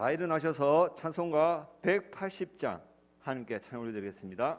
다 일어나셔서 찬송가 180장 하나님께 찬양 올려드리겠습니다.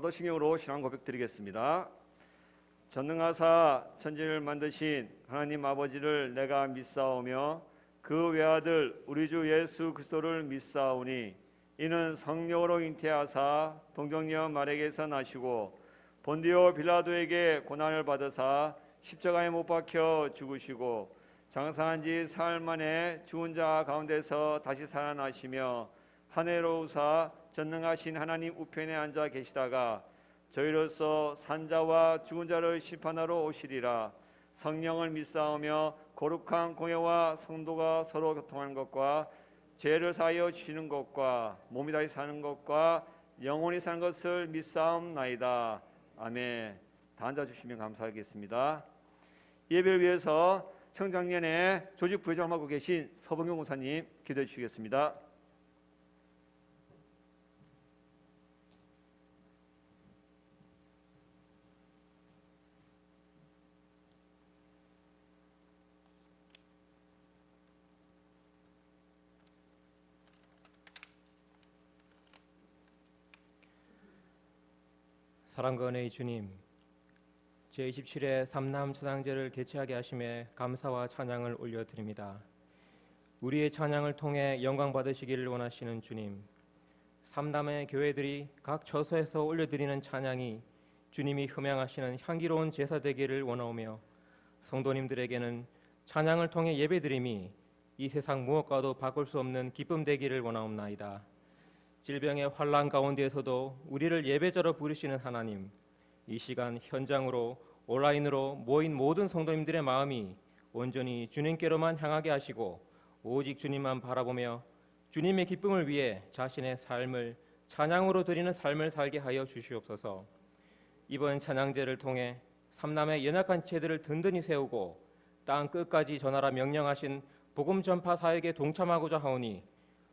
사도신경으로 신앙 고백드리겠습니다. 전능하사 천지를 만드신 하나님 아버지를 내가 믿사오며 그 외아들 우리 주 예수 그리스도를 믿사오니 이는 성령으로 잉태하사 동정녀 마리아에게서 나시고 본디오 빌라도에게 고난을 받으사 십자가에 못 박혀 죽으시고 장사한 지 사흘 만에 죽은 자 가운데서 다시 살아나시며 하늘로 오사 전능하신 하나님 우편에 앉아 계시다가 저희로서 산자와 죽은 자를 심판하러 오시리라. 성령을 믿사오며 거룩한 공예와 성도가 서로 교통하는 것과 죄를 사하여 주시는 것과 몸이 다시 사는 것과 영원히 사는 것을 믿사옵나이다. 아멘. 다 앉아주시면 감사하겠습니다. 예배를 위해서 청장년에 조직 부회장을 맡고 계신 서봉경 목사님 기도해 주시겠습니다. 사랑과 은혜의 주님, 제27회 삼남 찬양제를 개최하게 하심에 감사와 찬양을 올려드립니다. 우리의 찬양을 통해 영광 받으시기를 원하시는 주님, 삼남의 교회들이 각 처소에서 올려드리는 찬양이 주님이 흠양하시는 향기로운 제사 되기를 원하오며 성도님들에게는 찬양을 통해 예배드림이 이 세상 무엇과도 바꿀 수 없는 기쁨 되기를 원하옵나이다. 질병의 환난 가운데에서도 우리를 예배자로 부르시는 하나님, 이 시간 현장으로 온라인으로 모인 모든 성도님들의 마음이 온전히 주님께로만 향하게 하시고 오직 주님만 바라보며 주님의 기쁨을 위해 자신의 삶을 찬양으로 드리는 삶을 살게 하여 주시옵소서. 이번 찬양제를 통해 삼남의 연약한 지체들을 든든히 세우고 땅 끝까지 전하라 명령하신 복음 전파 사역에 동참하고자 하오니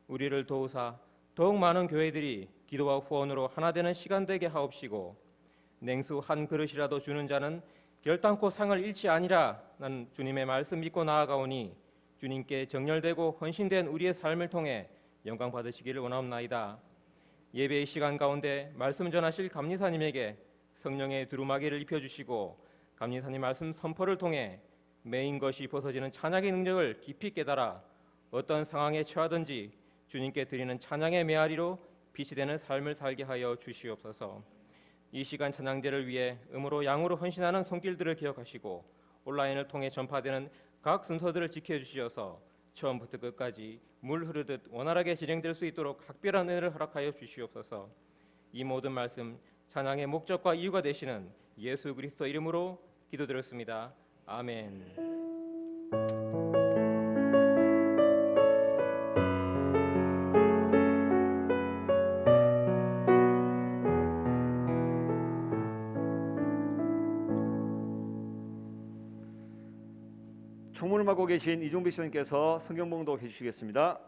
우리를 도우사 더욱 많은 교회들이 기도와 후원으로 하나 되는 시간 되게 하옵시고 냉수 한 그릇이라도 주는 자는 결단코 상을 잃지 아니라 난 주님의 말씀 믿고 나아가오니 주님께 정열되고 헌신된 우리의 삶을 통해 영광 받으시기를 원하옵나이다. 예배의 시간 가운데 말씀 전하실 감리사님에게 성령의 두루마기를 입혀주시고 감리사님 말씀 선포를 통해 매인 것이 벗어지는 찬양의 능력을 깊이 깨달아 어떤 상황에 처하든지 주님께 드리는 찬양의 메아리로 빛이 되는 삶을 살게 하여 주시옵소서. 이 시간 찬양제를 위해 음으로 양으로 헌신하는 손길들을 기억하시고 온라인을 통해 전파되는 각 순서들을 지켜주시어서 처음부터 끝까지 물 흐르듯 원활하게 진행될 수 있도록 각별한 은혜를 허락하여 주시옵소서. 이 모든 말씀 찬양의 목적과 이유가 되시는 예수 그리스도 이름으로 기도드렸습니다. 아멘. 총무를 맡고 계신 이종배 시장님께서 성경 봉독해 주시겠습니다.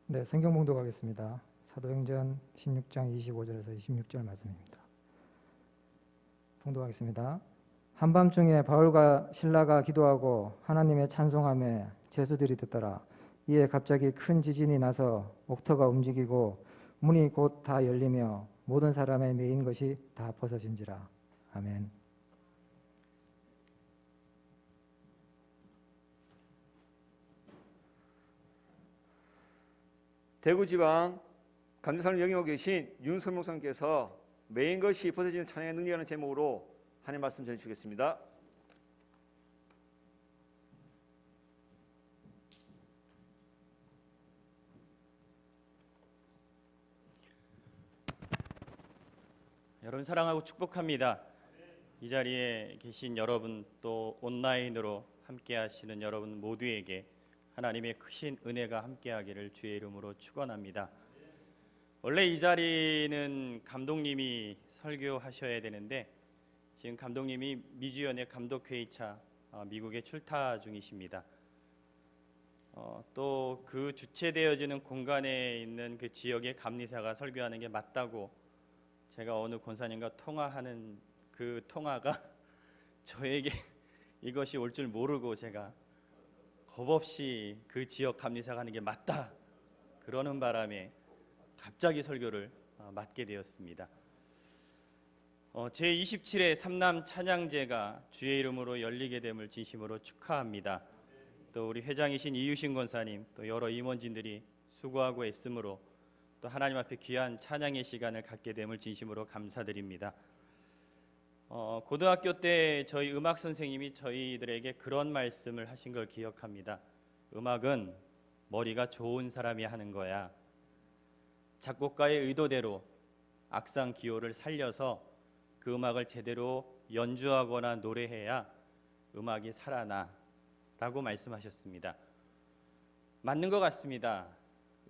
네, 성경 봉독하겠습니다. 사도행전 16장 25절에서 26절 말씀입니다. 봉독하겠습니다. 한밤중에 바울과 실라가 기도하고 하나님의 찬송함에 제수들이 듣더라. 이에 갑자기 큰 지진이 나서 옥토가 움직이고 문이 곧 다 열리며 모든 사람의 매인 것이 다 벗어진지라. 아멘. 대구지방 감사를 영위하고 계신 윤선 목사님께서 매인 것이 벗어지는 찬양의 능력이라는 제목으로 하나님 말씀 전해주시겠습니다. 여러분 사랑하고 축복합니다. 이 자리에 계신 여러분 또 온라인으로 함께 하시는 여러분 모두에게 하나님의 크신 은혜가 함께하기를 주의 이름으로 축원합니다. 원래 이 자리는 감독님이 설교하셔야 되는데 지금 감독님이 미주연의 감독회의차 미국에 출타 중이십니다. 또 그 주체되어지는 공간에 있는 그 지역의 감리사가 설교하는 게 맞다고 제가 어느 권사님과 통화하는 그 통화가 저에게 이것이 올 줄 모르고 제가 겁없이 그 지역 감리사가 하는 게 맞다 그러는 바람에 갑자기 설교를 맡게 되었습니다. 제27회 삼남 찬양제가 주의 이름으로 열리게 됨을 진심으로 축하합니다. 또 우리 회장이신 이유신 권사님 또 여러 임원진들이 수고하고 애씀으로 또 하나님 앞에 귀한 찬양의 시간을 갖게 됨을 진심으로 감사드립니다. 고등학교 때 저희 음악 선생님이 저희들에게 그런 말씀을 하신 걸 기억합니다. 음악은 머리가 좋은 사람이 하는 거야. 작곡가의 의도대로 악상 기호를 살려서 그 음악을 제대로 연주하거나 노래해야 음악이 살아나 라고 말씀하셨습니다. 맞는 것 같습니다.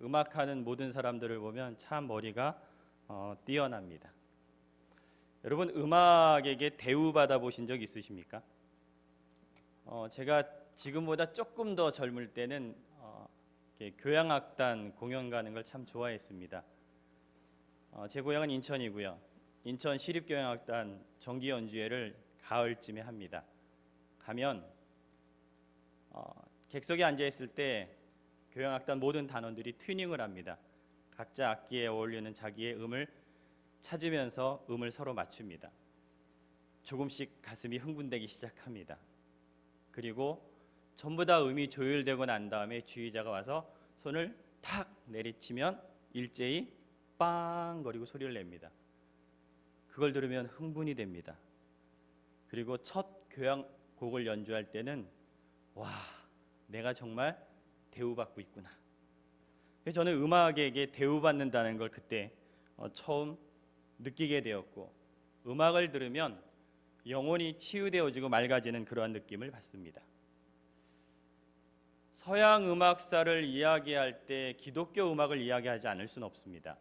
음악하는 모든 사람들을 보면 참 머리가 뛰어납니다. 여러분 음악에게 대우받아 보신 적 있으십니까? 제가 지금보다 조금 더 젊을 때는 교향악단 공연 가는 걸 참 좋아했습니다. 제 고향은 인천이고요. 인천 시립교향악단 정기 연주회를 가을쯤에 합니다. 가면 객석에 앉아 있을 때 교향악단 모든 단원들이 튜닝을 합니다. 각자 악기에 어울리는 자기의 음을 찾으면서 음을 서로 맞춥니다. 조금씩 가슴이 흥분되기 시작합니다. 그리고 전부 다 음이 조율되고 난 다음에 주의자가 와서 손을 탁 내리치면 일제히 빵 거리고 소리를 냅니다. 그걸 들으면 흥분이 됩니다. 그리고 첫 교향곡을 연주할 때는 와, 내가 정말 대우받고 있구나. 그래서 저는 음악에게 대우받는다는 걸 그때 처음 느끼게 되었고 음악을 들으면 영혼이 치유되어지고 맑아지는 그러한 느낌을 받습니다. 서양 음악사를 이야기할 때 기독교 음악을 이야기하지 않을 수는 없습니다.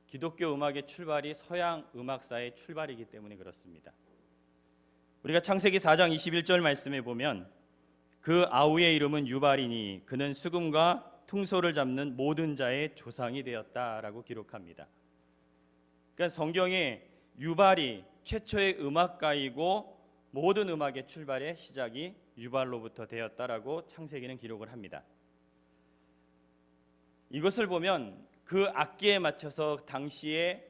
기독교 음악의 출발이 서양 음악사의 출발이기 때문에 그렇습니다. 우리가 창세기 4장 21절 말씀에 보면 그 아우의 이름은 유발이니 그는 수금과 퉁소를 잡는 모든 자의 조상이 되었다라고 기록합니다. 그러니까 성경에 유발이 최초의 음악가이고 모든 음악의 출발의 시작이 유발로부터 되었다라고 창세기는 기록을 합니다. 이것을 보면 그 악기에 맞춰서 당시에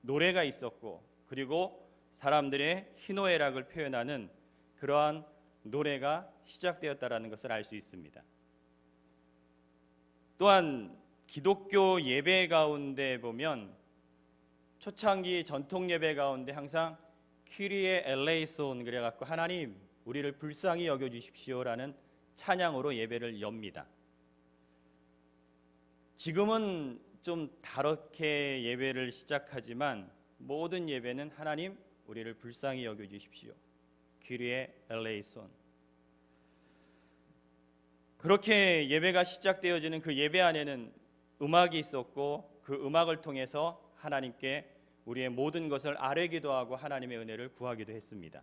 노래가 있었고 그리고 사람들의 희노애락을 표현하는 그러한 노래가 시작되었다라는 것을 알 수 있습니다. 또한 기독교 예배 가운데 보면 초창기 전통 예배 가운데 항상 퀴리에 엘레이손 그래갖고 하나님 우리를 불쌍히 여겨주십시오라는 찬양으로 예배를 엽니다. 지금은 좀 다르게 예배를 시작하지만 모든 예배는 하나님 우리를 불쌍히 여겨주십시오. 퀴리에 엘레이손. 그렇게 예배가 시작되어지는 그 예배 안에는 음악이 있었고 그 음악을 통해서 하나님께 우리의 모든 것을 아뢰기도 하고 하나님의 은혜를 구하기도 했습니다.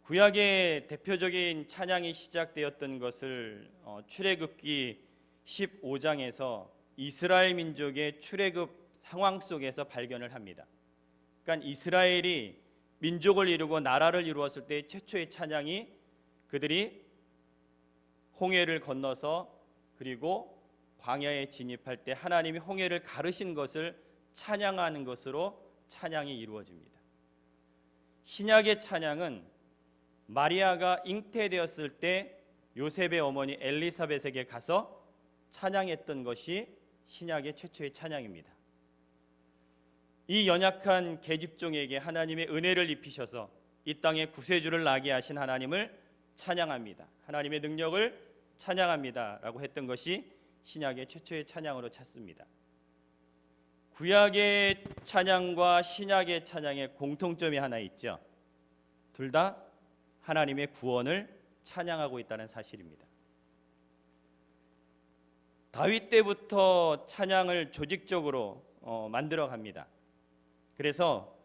구약의 대표적인 찬양이 시작되었던 것을 출애굽기 15장에서 이스라엘 민족의 출애굽 상황 속에서 발견을 합니다. 그러니까 이스라엘이 민족을 이루고 나라를 이루었을 때 최초의 찬양이 그들이 홍해를 건너서 그리고 광야에 진입할 때 하나님이 홍해를 가르신 것을 찬양하는 것으로 찬양이 이루어집니다. 신약의 찬양은 마리아가 잉태되었을 때 요셉의 어머니 엘리사벳에게 가서 찬양했던 것이 신약의 최초의 찬양입니다. 이 연약한 계집종에게 하나님의 은혜를 입히셔서 이 땅에 구세주를 나게 하신 하나님을 찬양합니다. 하나님의 능력을 찬양합니다 라고 했던 것이 신약의 최초의 찬양으로 찾습니다. 구약의 찬양과 신약의 찬양의 공통점이 하나 있죠. 둘 다 하나님의 구원을 찬양하고 있다는 사실입니다. 다윗 때부터 찬양을 조직적으로 만들어 갑니다. 그래서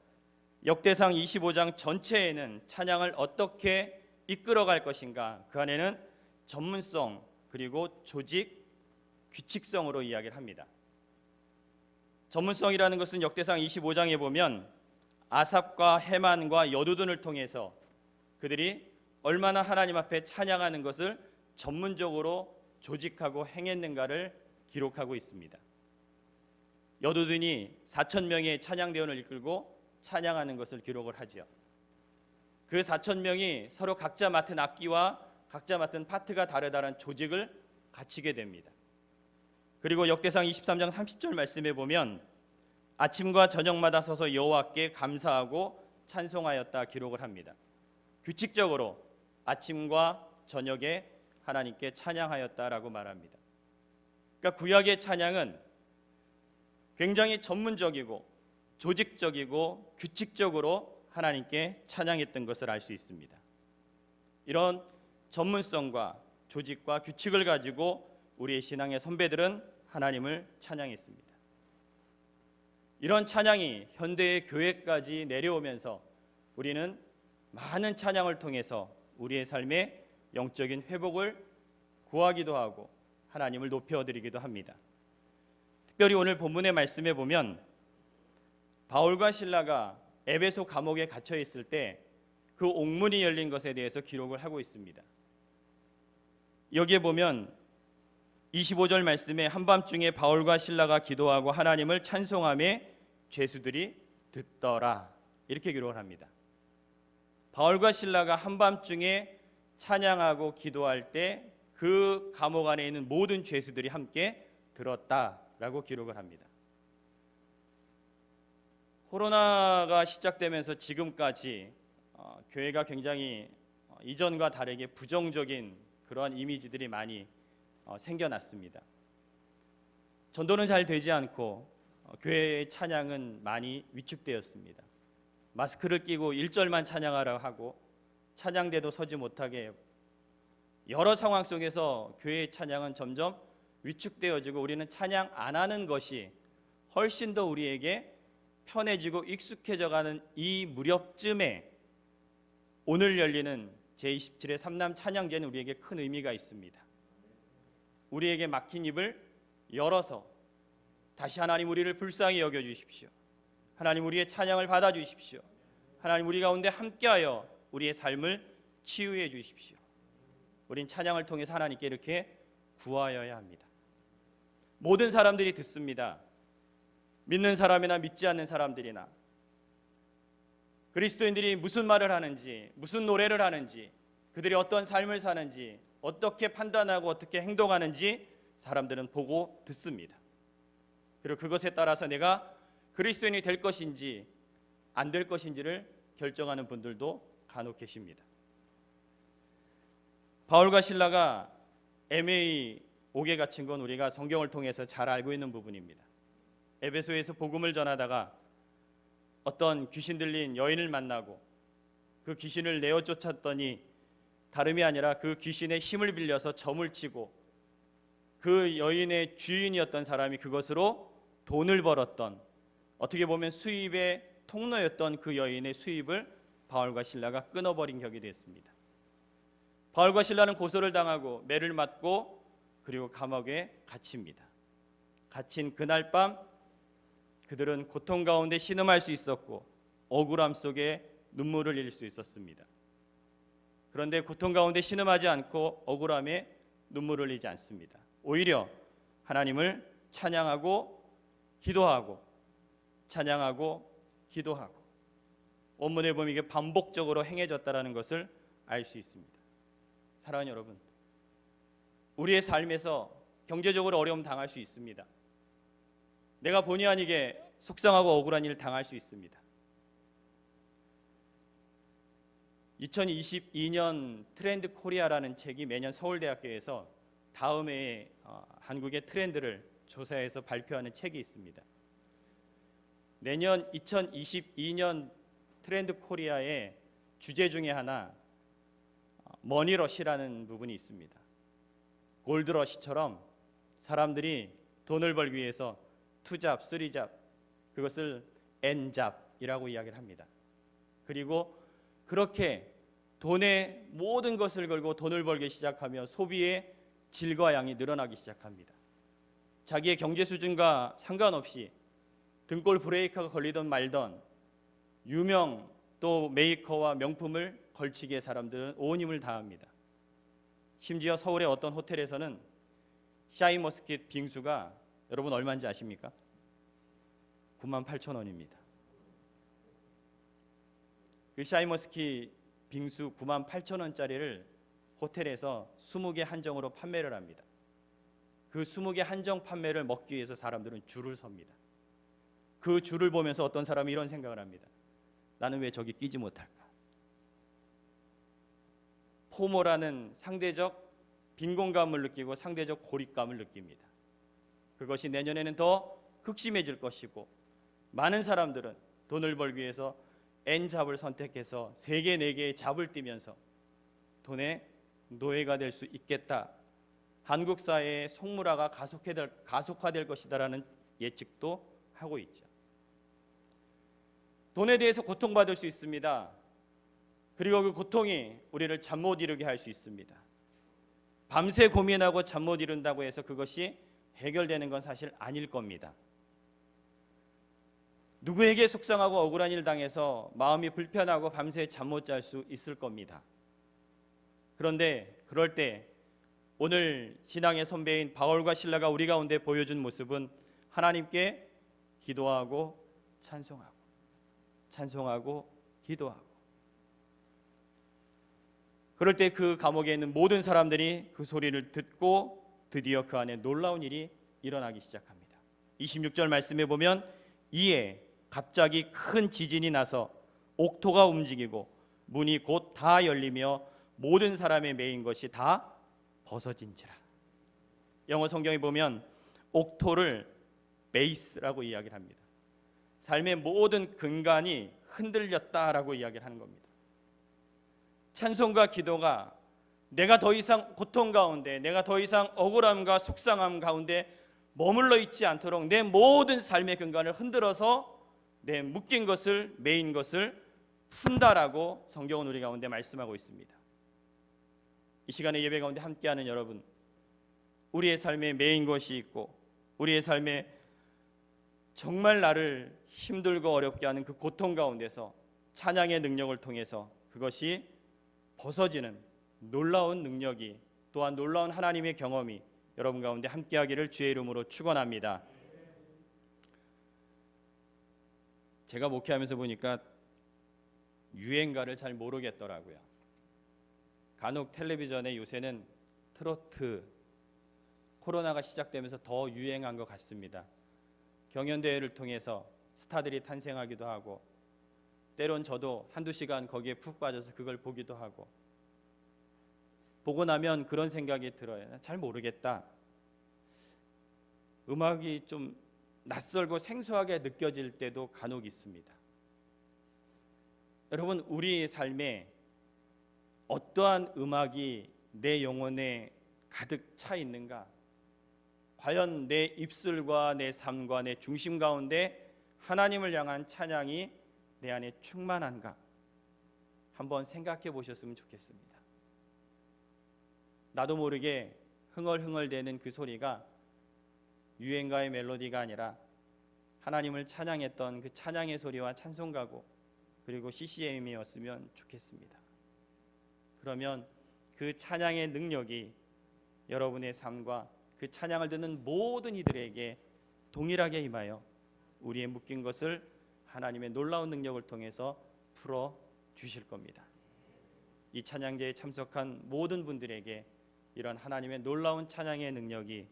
역대상 25장 전체에는 찬양을 어떻게 이끌어갈 것인가, 그 안에는 전문성 그리고 조직, 규칙성으로 이야기를 합니다. 전문성이라는 것은 역대상 25장에 보면 아삽과 헤만과 여두둔을 통해서 그들이 얼마나 하나님 앞에 찬양하는 것을 전문적으로 조직하고 행했는가를 기록하고 있습니다. 여두둔이 4,000명의 찬양대원을 이끌고 찬양하는 것을 기록을 하죠. 그 4,000명이 서로 각자 맡은 악기와 각자 맡은 파트가 다르다는 조직을 갖추게 됩니다. 그리고 역대상 23장 30절 말씀에 보면 아침과 저녁마다 서서 여호와께 감사하고 찬송하였다 기록을 합니다. 규칙적으로 아침과 저녁에 하나님께 찬양하였다라고 말합니다. 그러니까 구약의 찬양은 굉장히 전문적이고 조직적이고 규칙적으로 하나님께 찬양했던 것을 알 수 있습니다. 이런 전문성과 조직과 규칙을 가지고 우리의 신앙의 선배들은 하나님을 찬양했습니다. 이런 찬양이 현대의 교회까지 내려오면서 우리는 많은 찬양을 통해서 우리의 삶의 영적인 회복을 구하기도 하고 하나님을 높여드리기도 합니다. 특별히 오늘 본문의 말씀에 보면 바울과 실라가 에베소 감옥에 갇혀 있을 때 그 옥문이 열린 것에 대해서 기록을 하고 있습니다. 여기에 보면 25절 말씀에 한밤중에 바울과 실라가 기도하고 하나님을 찬송하며 죄수들이 듣더라 이렇게 기록을 합니다. 바울과 실라가 한밤중에 찬양하고 기도할 때 그 감옥 안에 있는 모든 죄수들이 함께 들었다라고 기록을 합니다. 코로나가 시작되면서 지금까지 교회가 굉장히 이전과 다르게 부정적인 그러한 이미지들이 많이 생겨났습니다. 전도는 잘 되지 않고 교회의 찬양은 많이 위축되었습니다. 마스크를 끼고 1절만 찬양하라 하고 찬양대도 서지 못하게 여러 상황 속에서 교회의 찬양은 점점 위축되어지고 우리는 찬양 안 하는 것이 훨씬 더 우리에게 편해지고 익숙해져가는 이 무렵쯤에 오늘 열리는 제27회 삼남 찬양제는 우리에게 큰 의미가 있습니다. 우리에게 막힌 입을 열어서 다시 하나님 우리를 불쌍히 여겨주십시오. 하나님 우리의 찬양을 받아주십시오. 하나님 우리 가운데 함께하여 우리의 삶을 치유해 주십시오. 우린 찬양을 통해서 하나님께 이렇게 구하여야 합니다. 모든 사람들이 듣습니다. 믿는 사람이나 믿지 않는 사람들이나 그리스도인들이 무슨 말을 하는지, 무슨 노래를 하는지, 그들이 어떤 삶을 사는지, 어떻게 판단하고 어떻게 행동하는지 사람들은 보고 듣습니다. 그리고 그것에 따라서 내가 그리스도인이 될 것인지 안 될 것인지를 결정하는 분들도 간혹 계십니다. 바울과 실라가 MA 옥에 갇힌 건 우리가 성경을 통해서 잘 알고 있는 부분입니다. 에베소에서 복음을 전하다가 어떤 귀신 들린 여인을 만나고 그 귀신을 내어 쫓았더니 다름이 아니라 그 귀신의 힘을 빌려서 점을 치고 그 여인의 주인이었던 사람이 그것으로 돈을 벌었던, 어떻게 보면 수입의 통로였던 그 여인의 수입을 바울과 실라가 끊어버린 격이 됐습니다. 바울과 실라는 고소를 당하고 매를 맞고 그리고 감옥에 갇힙니다. 갇힌 그날 밤 그들은 고통 가운데 신음할 수 있었고 억울함 속에 눈물을 흘릴 수 있었습니다. 그런데 고통 가운데 신음하지 않고 억울함에 눈물을 흘리지 않습니다. 오히려 하나님을 찬양하고 기도하고 찬양하고 기도하고, 원문에 보면 이게 반복적으로 행해졌다라는 것을 알 수 있습니다. 사랑하는 여러분, 우리의 삶에서 경제적으로 어려움 당할 수 있습니다. 내가 본의 아니게 속상하고 억울한 일을 당할 수 있습니다. 2022년 트렌드 코리아라는 책이 매년 서울대학교에서 다음 해에 한국의 트렌드를 조사해서 발표하는 책이 있습니다. 내년 2022년 트렌드 코리아의 주제 중에 하나 머니러시라는 부분이 있습니다. 골드러시처럼 사람들이 돈을 벌기 위해서 투잡, 쓰리잡, 그것을 N잡이라고 이야기를 합니다. 그리고 그렇게 돈에 모든 것을 걸고 돈을 벌기 시작하며 소비의 질과 양이 늘어나기 시작합니다. 자기의 경제 수준과 상관없이 등골 브레이크가 걸리던 말던 유명 또 메이커와 명품을 걸치기에 사람들은 온 힘을 다합니다. 심지어 서울의 어떤 호텔에서는 샤인머스킷 빙수가 여러분 얼마인지 아십니까? 98,000원입니다. 그 샤인머스킷 빙수 98,000원짜리를 호텔에서 20개 한정으로 판매를 합니다. 그 20개 한정 판매를 먹기 위해서 사람들은 줄을 섭니다. 그 줄을 보면서 어떤 사람이 이런 생각을 합니다. 나는 왜 저기 끼지 못할까? 포모라는 상대적 빈곤감을 느끼고 상대적 고립감을 느낍니다. 그것이 내년에는 더 극심해질 것이고, 많은 사람들은 돈을 벌기 위해서 N잡을 선택해서 3개, 4개의 잡을 뛰면서 돈의 노예가 될 수 있겠다. 한국 사회의 속물화가 가속화될 것이다라는 예측도 하고 있죠. 돈에 대해서 고통받을 수 있습니다. 그리고 그 고통이 우리를 잠 못 이루게 할 수 있습니다. 밤새 고민하고 잠 못 이룬다고 해서 그것이 해결되는 건 사실 아닐 겁니다. 누구에게 속상하고 억울한 일 당해서 마음이 불편하고 밤새 잠 못 잘 수 있을 겁니다. 그런데 그럴 때 오늘 신앙의 선배인 바울과 실라가 우리 가운데 보여준 모습은 하나님께 기도하고 찬송하고 찬송하고 기도하고, 그럴 때 그 감옥에 있는 모든 사람들이 그 소리를 듣고 드디어 그 안에 놀라운 일이 일어나기 시작합니다. 26절 말씀에 보면 이에 갑자기 큰 지진이 나서 옥토가 움직이고 문이 곧 다 열리며 모든 사람의 매인 것이 다 벗어진지라. 영어 성경에 보면 옥토를 베이스라고 이야기를 합니다. 삶의 모든 근간이 흔들렸다라고 이야기를 하는 겁니다. 찬송과 기도가 내가 더 이상 고통 가운데, 내가 더 이상 억울함과 속상함 가운데 머물러 있지 않도록 내 모든 삶의 근간을 흔들어서 내 묶인 것을, 매인 것을 푼다라고 성경은 우리 가운데 말씀하고 있습니다. 이 시간에 예배 가운데 함께하는 여러분, 우리의 삶에 매인 것이 있고 우리의 삶에 정말 나를 힘들고 어렵게 하는 그 고통 가운데서 찬양의 능력을 통해서 그것이 벗어지는 놀라운 능력이, 또한 놀라운 하나님의 경험이 여러분 가운데 함께하기를 주의 이름으로 축원합니다. 제가 목회하면서 보니까 유행가를 잘 모르겠더라고요. 간혹 텔레비전에 요새는 트로트, 코로나가 시작되면서 더 유행한 것 같습니다. 경연대회를 통해서 스타들이 탄생하기도 하고, 때론 저도 한두 시간 거기에 푹 빠져서 그걸 보기도 하고, 보고 나면 그런 생각이 들어요. 잘 모르겠다. 음악이 좀 낯설고 생소하게 느껴질 때도 간혹 있습니다. 여러분, 우리 삶에 어떠한 음악이 내 영혼에 가득 차 있는가? 과연 내 입술과 내 삶과 내 중심 가운데 하나님을 향한 찬양이 내 안에 충만한가? 한번 생각해 보셨으면 좋겠습니다. 나도 모르게 흥얼흥얼대는 그 소리가 유행가의 멜로디가 아니라 하나님을 찬양했던 그 찬양의 소리와 찬송가고, 그리고 CCM이었으면 좋겠습니다. 그러면 그 찬양의 능력이 여러분의 삶과 그 찬양을 듣는 모든 이들에게 동일하게 임하여 우리의 묶인 것을 하나님의 놀라운 능력을 통해서 풀어 주실 겁니다. 이 찬양제에 참석한 모든 분들에게 이런 하나님의 놀라운 찬양의 능력이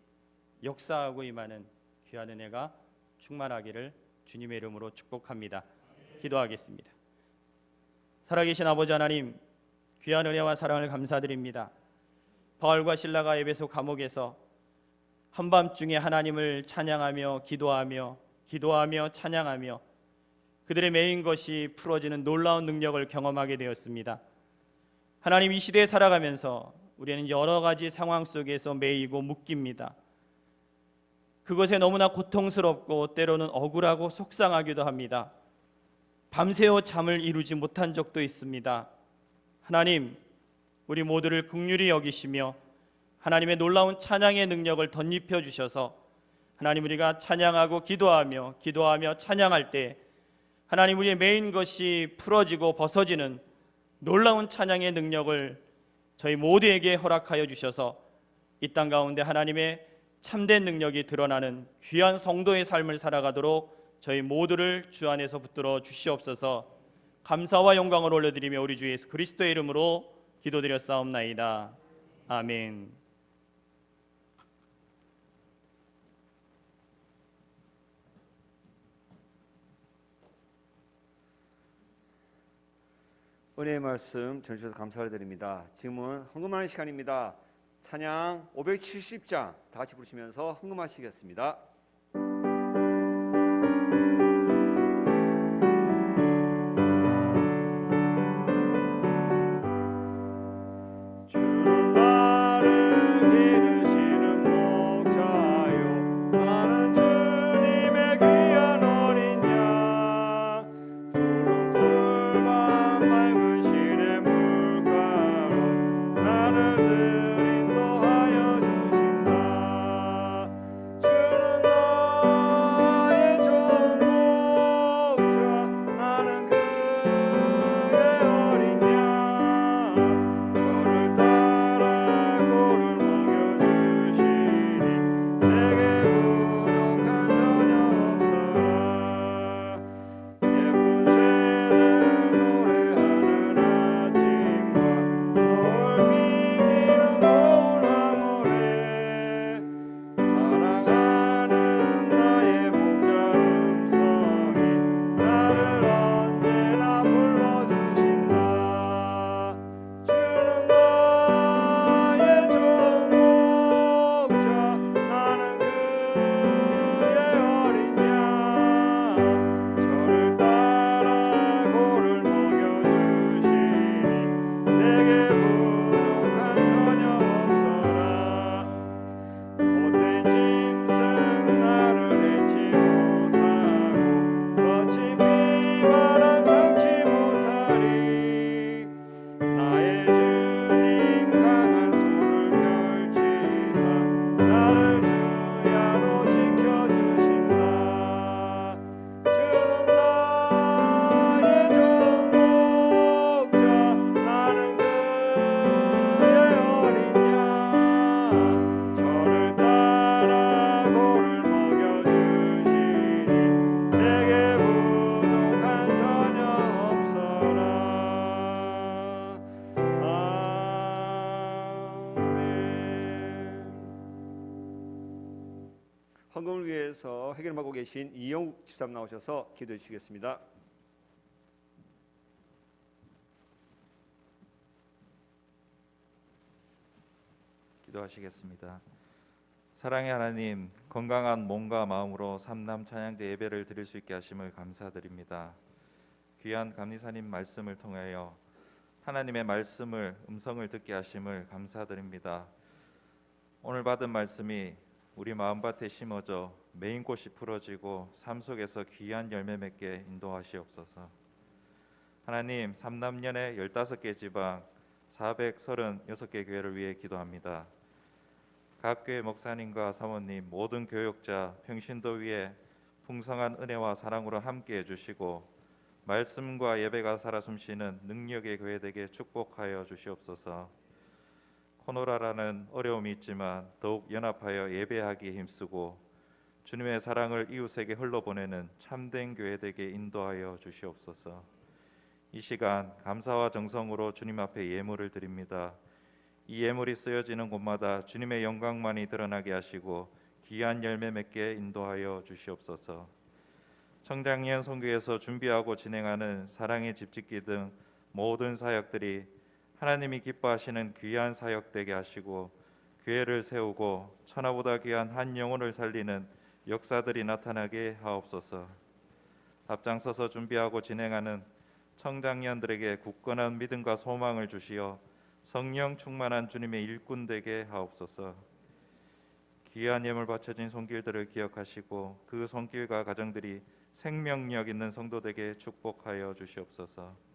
역사하고 임하는 귀한 은혜가 충만하기를 주님의 이름으로 축복합니다. 기도하겠습니다. 살아계신 아버지 하나님, 귀한 은혜와 사랑을 감사드립니다. 바울과 실라가 에베소 감옥에서 한밤중에 하나님을 찬양하며 기도하며 찬양하며 그들의 매인 것이 풀어지는 놀라운 능력을 경험하게 되었습니다. 하나님, 이 시대에 살아가면서 우리는 여러 가지 상황 속에서 매이고 묶입니다. 그것에 너무나 고통스럽고 때로는 억울하고 속상하기도 합니다. 밤새워 잠을 이루지 못한 적도 있습니다. 하나님, 우리 모두를 긍휼히 여기시며 하나님의 놀라운 찬양의 능력을 덧입혀 주셔서 하나님, 우리가 찬양하고 기도하며 찬양할 때 하나님, 우리의 매인 것이 풀어지고 벗어지는 놀라운 찬양의 능력을 저희 모두에게 허락하여 주셔서 이 땅 가운데 하나님의 참된 능력이 드러나는 귀한 성도의 삶을 살아가도록 저희 모두를 주 안에서 붙들어 주시옵소서. 감사와 영광을 올려드리며 우리 주 예수 그리스도의 이름으로 기도드렸사옵나이다. 아멘. 은혜의 말씀 전해주셔서 감사를 드립니다. 지금은 헌금하는 시간입니다. 찬양 570장 다 같이 부르시면서 헌금하시겠습니다. 주는 나를 기르시는 목자요, 나는 주님의 귀한 어린 양. 푸른 풀과 맑은 시내 물가로 나를 늘 인도하여 주신다. 주는 헌금을 위해서 회개를 맡고 계신 이영욱 집사님 나오셔서 기도해 주시겠습니다. 기도하시겠습니다. 사랑의 하나님, 건강한 몸과 마음으로 삼남 찬양제 예배를 드릴 수 있게 하심을 감사드립니다. 귀한 감리사님 말씀을 통하여 하나님의 말씀을 음성을 듣게 하심을 감사드립니다. 오늘 받은 말씀이 우리 마음밭에 심어져 메인 꽃이 풀어지고 삶 속에서 귀한 열매 맺게 인도하시옵소서. 하나님, 삼남년의 15개 지방 436개 교회를 위해 기도합니다. 각 교회 목사님과 사모님, 모든 교역자, 평신도 위에 풍성한 은혜와 사랑으로 함께해 주시고 말씀과 예배가 살아 숨쉬는 능력의 교회 되게 축복하여 주시옵소서. 코로나라는 어려움이 있지만 더욱 연합하여 예배하기에 힘쓰고 주님의 사랑을 이웃에게 흘러보내는 참된 교회 되게 인도하여 주시옵소서. 이 시간 감사와 정성으로 주님 앞에 예물을 드립니다. 이 예물이 쓰여지는 곳마다 주님의 영광만이 드러나게 하시고 귀한 열매 맺게 인도하여 주시옵소서. 청장년 선교에서 준비하고 진행하는 사랑의 집짓기 등 모든 사역들이 하나님이 기뻐하시는 귀한 사역 되게 하시고 교회를 세우고 천하보다 귀한 한 영혼을 살리는 역사들이 나타나게 하옵소서. 앞장서서 준비하고 진행하는 청장년들에게 굳건한 믿음과 소망을 주시어 성령 충만한 주님의 일꾼 되게 하옵소서. 귀한 예물 바쳐진 손길들을 기억하시고 그 손길과 가정들이 생명력 있는 성도되게 축복하여 주시옵소서.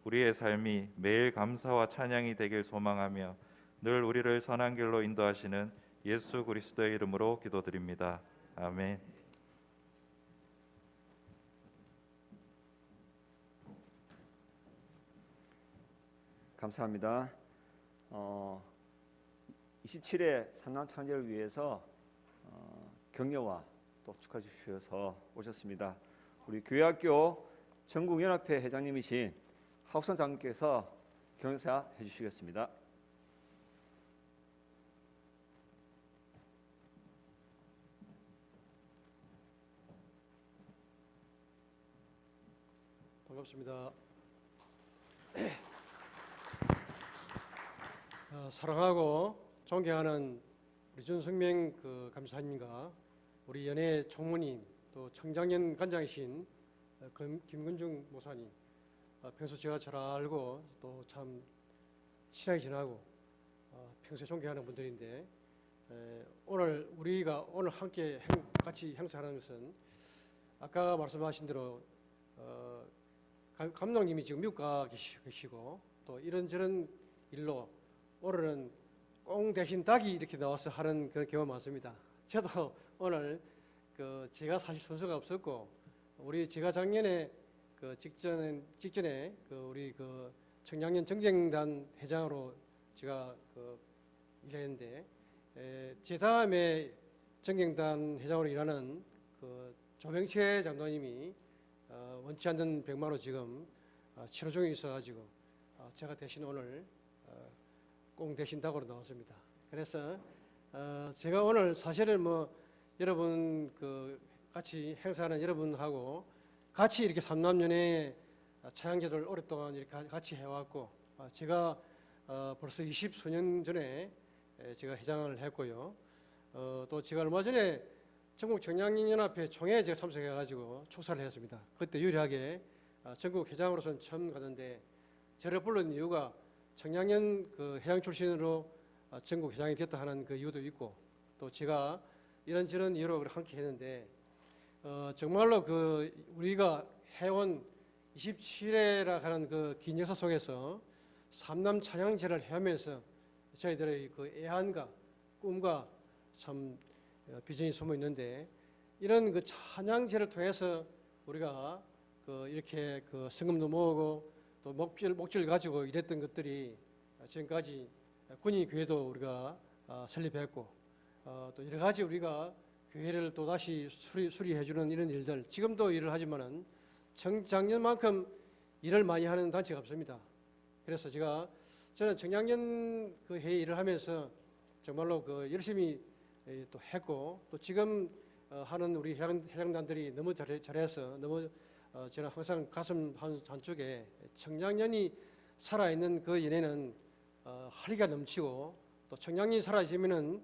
우리의 삶이 매일 감사와 찬양이 되길 소망하며 늘 우리를 선한 길로 인도하시는 예수 그리스도의 이름으로 기도드립니다. 아멘. 감사합니다. 27회 산남 찬제를 위해서 격려와 또 축하 주셔서 오셨습니다. 우리 교회학교 전국연합회 회장님이신 하우선 장님께서 격려사 해주시겠습니다. 반갑습니다. 사랑하고 존경하는 우리 준승명 감사님과 우리 연예 총무님 또 청장년 관장이신 김근중 목사님, 평소 제가 잘 알고 또 참 친하게 지나고 평소에 존경하는 분들인데 오늘 우리가 오늘 함께 같이 행사하는 것은 아까 말씀하신 대로 감독님이 지금 미국 가 계시고 또 이런저런 일로 오늘은 꽁 대신 닭이 이렇게 나와서 하는 그런 경우가 많습니다. 저도 오늘 제가 사실 순서가 없었고 우리 제가 작년에 직전에 우리 청량년 정쟁단 회장으로 제가 일했는데 제 다음에 정쟁단 회장으로 일하는 조병채 장로님이 원치 않는 병마로 지금 치료 중에 있어가지고 제가 대신 오늘 꽁 대신 닭으로 나왔습니다. 그래서 제가 오늘 사실은 여러분 같이 행사하는 여러분하고 같이 이렇게 삼남연회 차양제를 오랫동안 이렇게 같이 해왔고 제가 벌써 20수년 전에 제가 회장을 했고요. 또 제가 얼마 전에 전국 청량연합회 총회에 제가 참석해가지고 축사를 했습니다. 그때 유일하게 전국 회장으로서는 처음 가는데 저를 부른 이유가 청량연 회장 출신으로 전국 회장이 됐다 하는 그 이유도 있고 또 제가 이런저런 이유로 함께 했는데 정말로 우리가 해온 27회라 하는 긴 역사 속에서 삼남 찬양제를 해오면서 저희들의 애환과 꿈과 참 비전이 숨어 있는데 이런 찬양제를 통해서 우리가 이렇게 성금도 모으고 또 목줄 가지고 이랬던 것들이 지금까지 군인 교회도 우리가 설립했고 또 여러 가지 우리가 교회를 또 다시 수리해주는 이런 일들 지금도 일을 하지만은 청장년만큼 일을 많이 하는 단체가 없습니다. 그래서 저는 청장년 회의 일을 하면서 정말로 열심히 또 했고 또 지금 하는 우리 해장단들이 너무 잘해서 너무 저는 항상 가슴 한쪽에 청량년이 살아있는 그 연회는 활기가 넘치고 또 청량년이 살아있으면은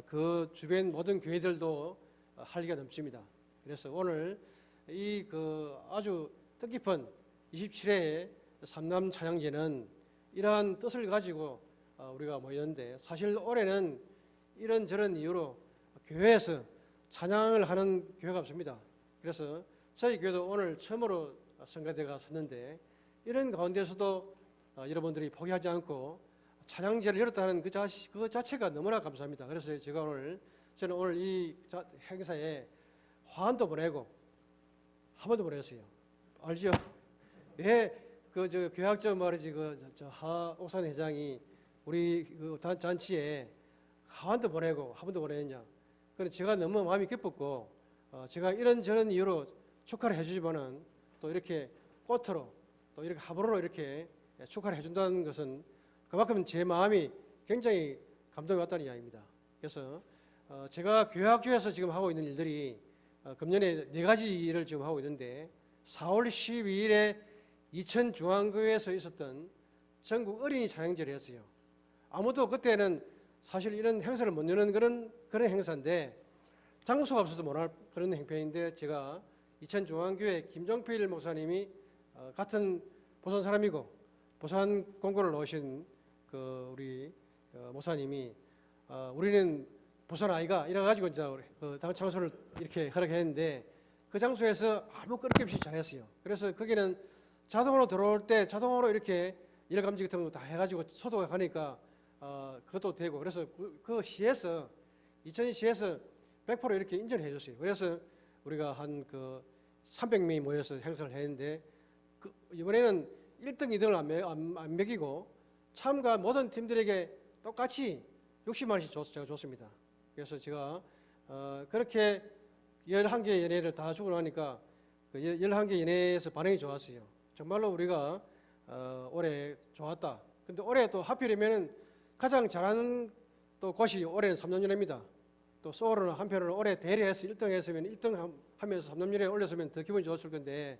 그 주변 모든 교회들도 활기가 넘칩니다. 그래서 오늘 이 그 아주 뜻깊은 27회 삼남 찬양제는 이러한 뜻을 가지고 우리가 모였는데 사실 올해는 이런저런 이유로 교회에서 찬양을 하는 교회가 없습니다. 그래서 저희 교회도 오늘 처음으로 성가대가 섰는데 이런 가운데서도 여러분들이 포기하지 않고 찬양제를 열었다는 그 자체가 너무나 감사합니다. 그래서 저는 오늘 이 행사에 화환도 보내고 한 번도 보냈어요. 알죠? 왜 그 교학적 말이지 하옥산 회장이 우리 그 잔치에 화환도 보내고 한 번도 보냈냐? 그래서 제가 너무 마음이 기뻤고 제가 이런저런 이유로 축하를 해주지만은 또 이렇게 꽃으로 또 이렇게 합으로 이렇게 축하를 해준다는 것은 그만큼 제 마음이 굉장히 감동이 왔다는 이야기입니다. 그래서 제가 교회학교에서 지금 하고 있는 일들이 금년에 4가지 일을 지금 하고 있는데 4월 12일에 이천중앙교회에서 있었던 전국 어린이 찬양제를 했어요. 아무도 그때는 사실 이런 행사를 못 여는 그런 행사인데 장소가 없어서 못 할 그런 행편인데 제가 이천중앙교회 김종필 목사님이 같은 부산 사람이고 부산 공고를 넣으신 그 우리 목사님이 우리는 부산 아이가 이래가지고 이제 그 장소를 이렇게 허락했는데 그 장소에서 아무 끄럽게 없이 잘했어요. 그래서 거기는 자동으로 들어올 때 자동으로 이렇게 일감지 같은 거 다 해가지고 소독을 하니까 그것도 되고 그래서 그 시에서 이천시에서 100% 이렇게 인정을 해줬어요. 그래서 우리가 한 그 300명이 모여서 행사를 했는데 이번에는 1등, 2등을 안 매기고 참가 모든 팀들에게 똑같이 60만 원씩 제가 줬습니다. 그래서 제가 그렇게 11개 연회를 다 주고 나니까 그 11개 연회에서 반응이 좋았어요. 정말로 우리가 올해 좋았다. 근데 올해 또 하필이면 가장 잘하는 또 곳이 올해는 삼남연회입니다. 또 소울은 한편으로 올해 대리해서 1등 했으면 1등 하면서 삼남연회에 올렸으면 더 기분이 좋았을 건데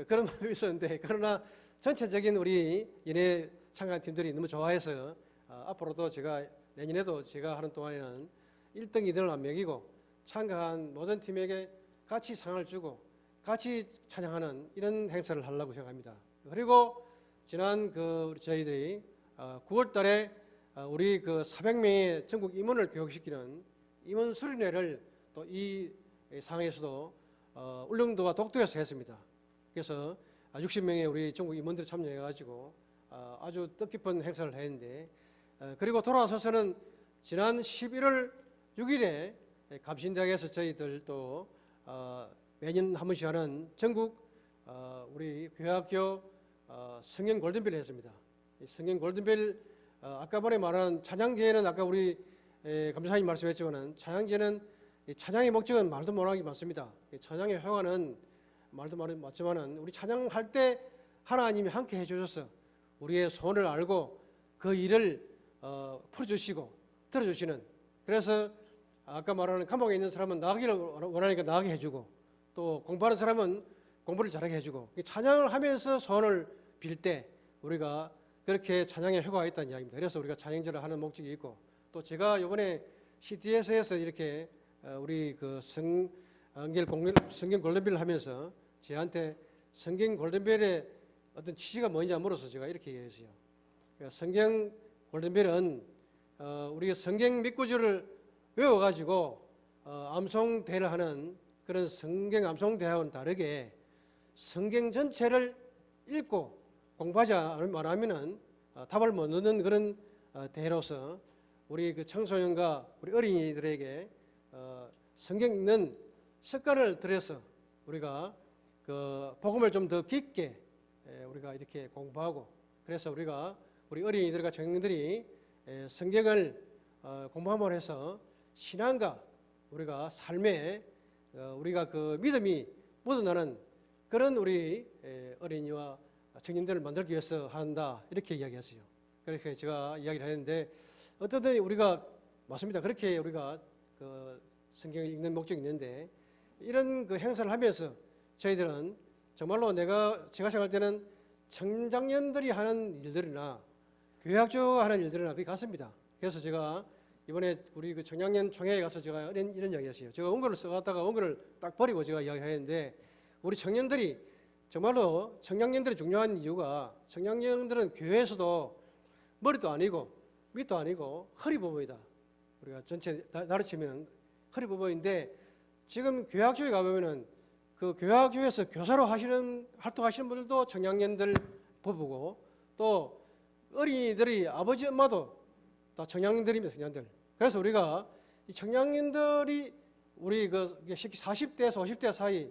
그런 마음이 있었는데 그러나 전체적인 우리 연예 참가한 팀들이 너무 좋아해서 앞으로도 제가 내년에도 제가 하는 동안에는 1등, 2등을 안 매기고 참가한 모든 팀에게 같이 상을 주고 같이 찬양하는 이런 행사를 하려고 생각합니다. 그리고 지난 그 저희들이 9월달에 우리 그 400명의 전국 임원을 교육시키는 임원 수련회를 또 이 상에서도 울릉도와 독도에서 했습니다. 그래서 60명의 우리 전국 임원들이 참여해가지고 아주 뜻깊은 행사를 했는데 그리고 돌아서서는 지난 11월 6일에 감신대학에서 저희들 또 매년 한 번씩 하는 전국 우리 교회학교 성경 골든벨을 했습니다. 성경 골든벨 아까 전에 말한 찬양제는 아까 우리 감사님 말씀했지만은 찬양제는 찬양의 목적은 말도 못하기 많습니다. 찬양의 효과는 말도 맞지만은 우리 찬양할 때 하나님이 함께 해주셔서 우리의 소원을 알고 그 일을 풀어주시고 들어주시는 그래서 아까 말하는 감옥에 있는 사람은 나가기를 원하니까 나가게 해주고 또 공부하는 사람은 공부를 잘하게 해주고 찬양을 하면서 소원을 빌 때 우리가 그렇게 찬양의 효과가 있다는 이야기입니다. 그래서 우리가 찬양제를 하는 목적이 있고 또 제가 이번에 CTS에서 이렇게 우리 그 성경 골든벨을 하면서 저한테 성경 골든벨의 어떤 취지가 뭔지 물어서 제가 이렇게 얘기했어요. 그러니까 성경 골든벨은 우리가 성경 몇 구절을 외워가지고 암송대를 하는 그런 성경 암송대하고는 다르게 성경 전체를 읽고 공부하지 않으면은 답을 못 얻는 그런 대로서 우리 그 청소년과 우리 어린이들에게 성경 읽는 습관을 들여서 우리가 그 복음을 좀 더 깊게 우리가 이렇게 공부하고 그래서 우리가 우리 어린이들과 청년들이 성경을 공부함으로 해서 신앙과 우리가 삶에 우리가 그 믿음이 묻어나는 그런 우리 어린이와 청년들을 만들기 위해서 한다 이렇게 이야기했어요. 그렇게 제가 이야기를 했는데 어떤 우리가 맞습니다. 그렇게 우리가 그 성경을 읽는 목적이 있는데 이런 그 행사를 하면서 저희들은 정말로 제가 생각할 때는 청장년들이 하는 일들이나 교회학교가 하는 일들이나 거의 같습니다. 그래서 제가 이번에 우리 그 청년년 총회에 가서 제가 이런 이야기 했어요. 제가 원고를 써갔다가 원고를 딱 버리고 제가 이야기를 했는데 우리 청년들이 정말로 청년년들이 중요한 이유가 청년년들은 교회에서도 머리도 아니고 밑도 아니고 허리 부분이다. 우리가 전체 나를 치면 허리 부분인데 지금 교회학교에 가보면은 그 교회학교에서 교사로 활동하시는 분들도 청년년들 부부고 또 어린이들이 아버지 엄마도 다 청년들입니다. 청년들. 그래서 우리가 이 청년들이 우리 그 40대에서 50대 사이,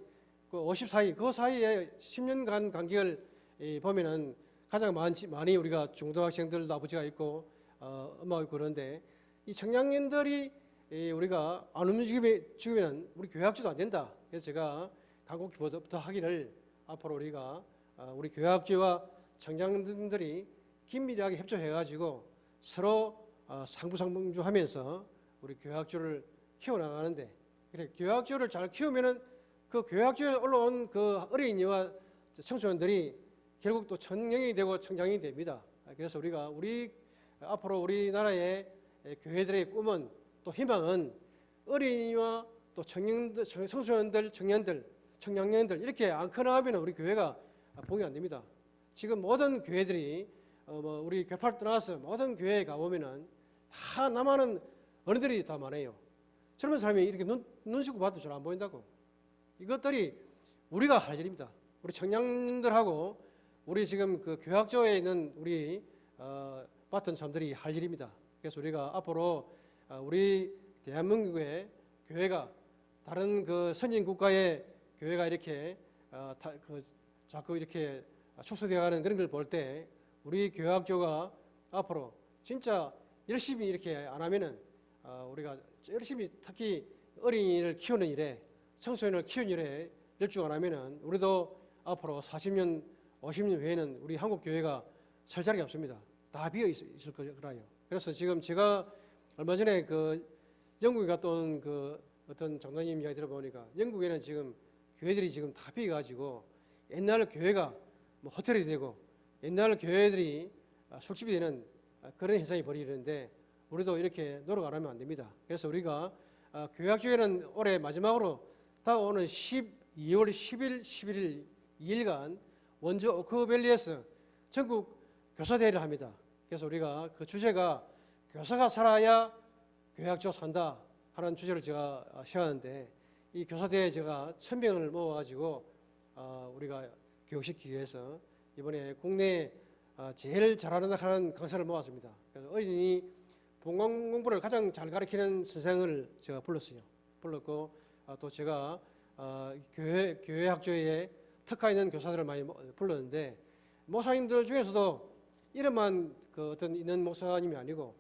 그 50 사이, 그 사이에 10년간 간격을 보면은 가장 많이 우리가 중고등학생들도 아버지가 있고 엄마가 있고 그런데 이 청년들이 우리가 안 움직이면 우리 교회학교도 안 된다. 그래서 제가 간곡히 부탁하기를 앞으로 우리가 우리 교회학교와 청년들이 긴밀하게 협조해가지고 서로 상부상조하면서 우리 교회학교를 키워나가는데 그래 교회학교를 잘 키우면은 그 교회학교에 올라온 그 어린이와 청소년들이 결국 또 청년이 되고 청장이 됩니다. 그래서 우리가 앞으로 우리나라의 교회들의 꿈은 또 희망은 어린이와 또 청소년들, 청년들 이렇게 안 커나가면 우리 교회가 복이 안 됩니다. 지금 모든 교회들이 우리 교파를 떠나서 모든 교회에 가보면은 다 남아는 어른들이 다 많아요. 젊은 사람이 이렇게 눈치고 봐도 잘 안 보인다고. 이것들이 우리가 할 일입니다. 우리 청년들하고 우리 지금 그 교학조에 있는 우리 맡은 사람들이 할 일입니다. 그래서 우리가 앞으로 우리 대한민국의 교회가 다른 그 선진 국가의 교회가 이렇게 자꾸 이렇게 축소되어가는 그런 걸 볼 때 우리 교학조가 앞으로 진짜 열심히 이렇게 안 하면은 우리가 열심히 특히 어린이를 키우는 일에 청소년을 키우는 일에 열중 안 하면은 우리도 앞으로 40년, 50년 후에는 우리 한국 교회가 설 자리가 없습니다. 다 비어 있을 거라요. 그래서 지금 제가 얼마 전에 그 영국에 갔다 온 그 어떤 장로님 이야기 들어보니까 영국에는 지금 교회들이 지금 다 비어가지고 옛날 교회가 뭐 호텔이 되고 옛날 교회들이 술집이 되는 그런 현상이 벌어지는데 우리도 이렇게 노력 안 하면 안 됩니다. 그래서 우리가 교회학교에는 올해 마지막으로 다가오는 2월 10일, 11일 2일간 원주 오크밸리에서 전국 교사대회를 합니다. 그래서 우리가 그 주제가 교사가 살아야 교회학교 산다 하는 주제를 제가 세웠는데 이 교사대회 제가 1000명을 모아가지고 우리가 교육시키기 위해서 이번에 국내에 제일 잘하는 강사를 모았습니다. 그래서 어린이 본관 공부를 가장 잘 가르치는 선생을 제가 불렀고 또 제가 교회 학교에 특화 있는 교사들을 많이 불렀는데 목사님들 중에서도 이름만 그 어떤 있는 목사님이 아니고